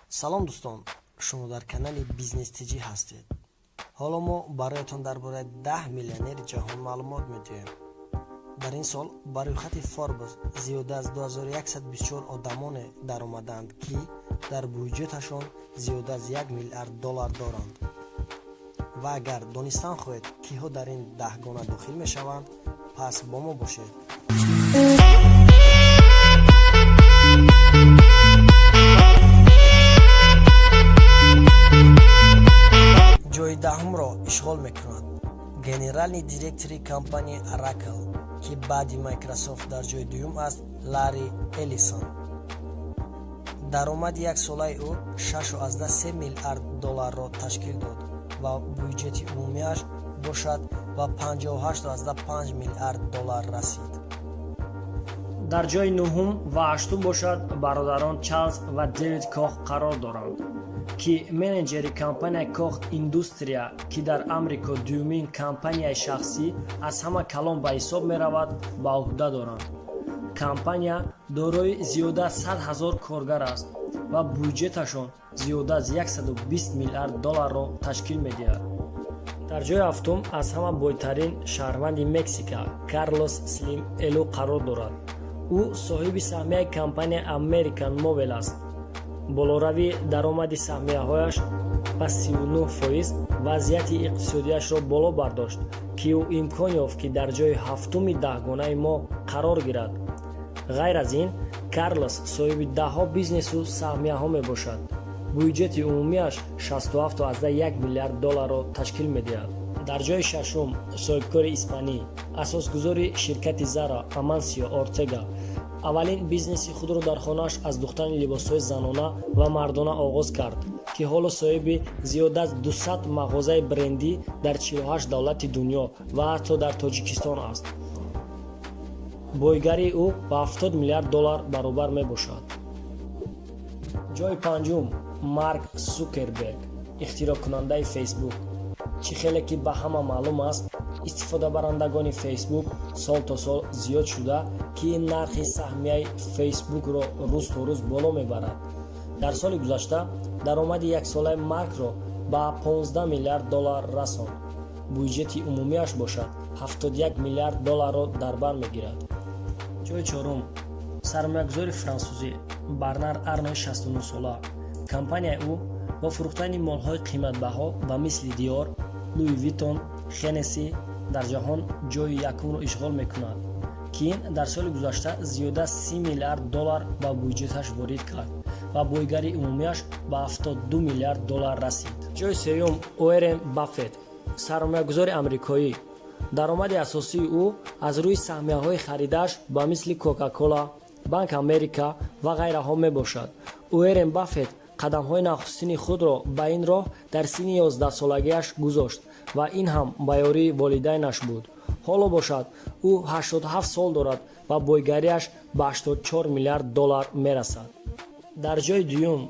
салом дӯстон, шумо дар канали Бизнес Тиҷи ҳастед. ҳоло мо бароятон дар бораи 10 миллионери ҷаҳон маълумот медиҳем. дар ин сол ба рӯйхати Forbes зиёда аз 2124 одамоне даромаданд, ки дар бюҷеташон зиёда аз $1 миллиард доранд. ва агар донистан хоҳед киҳо дар ин 10 гона дохил мешаванд, пас бо мо бошед. ҷои даҳумро ишғол мекунад генерални директори компанияи Oracle, ки баъди Microsoft дар ҷои дуюм аст, Ларри Эллисон. даромади яксолаи ӯ $6.3 миллиардро ташкил дод ва бюҷети умумиаш бошад ба $58.5 миллиард расид. дар ҷои нӯҳум ва ҳаштум бошад бародарон Чарлз ва Дэвид Кох қарор доранд, ки менеҷери компанияи Кох Индустрия, ки дар Амрико дуюмин компанияи шахсӣ аз ҳама калон ба ҳисоб меравад, ба уҳда доранд. компания дорои зиёда аз 100 000 коргар аст ва бюҷеташон зиёда аз $120 миллиард ташкил медиҳад. дар ҷои ҳафтум аз ҳама бойтарин шаҳрванди Мексика Карлос Слим Элу қарор дорад. ӯ соҳиби саҳмияи компанияи American Mobil аст. болоравии даромади саҳмияҳояш ба 39% вазъияти иқтисодиашро боло бардошт, ки ӯ имкон ёфт, ки дар ҷои ҳафтуми 10 гонаи мо қарор гирад. ғайр аз ин, Карлос соҳиби даҳҳо бизнесу саҳмияҳо мебошад. бюҷети умумиаш $67.1 миллиард ташкил медиҳад. дар ҷои шашум соҳибкори испанӣ, асосгузори ширкати Zara Amancio Ortega аввалин бизнеси худро дар хонааш аз духтани либосҳои занона ва мардона оғоз кард, ки ҳоло соҳиби зиёда аз 200 мағозаи брендӣ дар 48 давлати дунё ва ҳатто дар Тоҷикистон аст. бойгарии ӯ ба $70 миллиард баробар мебошад. ҷои панҷум Марк Цукерберг, ихтироъкунандаи Facebook. чӣ хеле ки ба ҳама маълум аст, истифодабарандагони Facebook сол то сол зиёд шуда, ки нархи саҳмияи Facebook-ро рӯз то рӯз боло мебарад. дар соли гузашта даромади яксолаи Маркро ба $15 миллиард расонд. бюҷети умумиаш бошад $71 миллиард дар бар мегирад. ҷои чорум сармоягузори франсузӣ Барнар Арной 69 сола. компанияи ӯ бо фурӯхтани молҳои қиматбаҳо ба мисли Dior, Louis Vuitton, Hennessy дар ҷаҳон ҷои якумро ишғол мекунад, ки ин дар соли гузашта зиёда аз $30 миллиард ба бюҷеташ ворид кард ва бойгари умумиаш ба $72 миллиард расид. ҷои сеюм Уоррен Баффет, сармоягузори амрикоӣ. даромади асосии ӯ аз рӯи саҳмияҳои харидаш ба мисли Coca-Cola, Банк Америка ва ғайраҳо мебошад. Уоррен Баффет қадамҳои нахустини худро ба ин роҳ дар синни 11-солагиаш гузошт ва ин ҳам ба ёрии волидайнаш буд. ҳоло бошад ӯ 87 сол дорад ва бойгариаш ба $84 миллиард мерасад. дар ҷои дуюм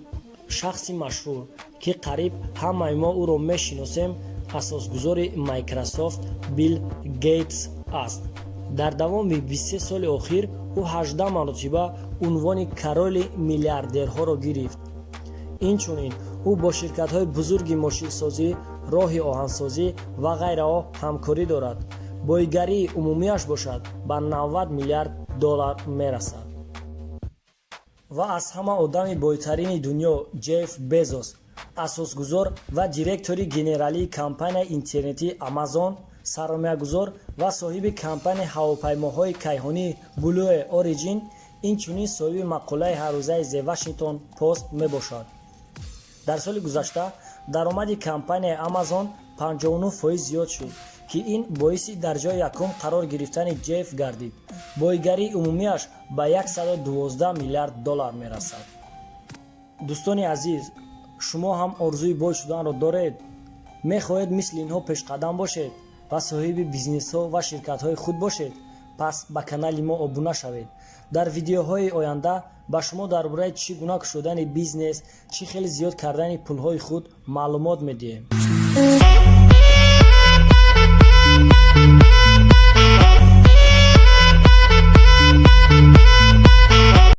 шахси машҳур, ки қариб ҳамаи мо ӯро мешиносем, асосгузори Microsoft Билл Гейтс аст. дар давоми 23 соли охир ӯ 18 маротиба унвони короли миллиардерҳоро гирифт. инчунин ӯ бо ширкатҳои бузурги мошинсозӣ, роҳи оҳансозӣ ва ғайраҳо ҳамкорӣ дорад. бойгарии умумиаш бошад ба $90 миллиард мерасад. ва аз ҳама одами бойтарини дунё Ҷефф Безос, асосгузор ва директори генералии компанияи интернетии Amazon, сармоягузор ва соҳиби компанияи ҳавопаймоҳои кайҳонии Blue Origin, инчунин соҳиби мақолаи ҳаррӯзаи The Washington Post мебошад. дар соли гузашта даромади компанияи Amazon 59% зиёд шуд, ки ин боиси дар ҷои якум қарор гирифтани Ҷефф гардид. бойгарии умумиаш ба $112 миллиард мерасад. дӯстони азиз, шумо ҳам орзуи бой шуданро доред? мехоҳед мисли инҳо пешқадам бошед ва соҳиби бизнесҳо ва ширкатҳои худ бошед? пас ба канали мо обуна шавед. дар видеоҳои оянда ба шумо дар бораи чӣ гуна кушодани бизнес, чӣ хеле зиёд кардани пулҳои худ маълумот медиҳем.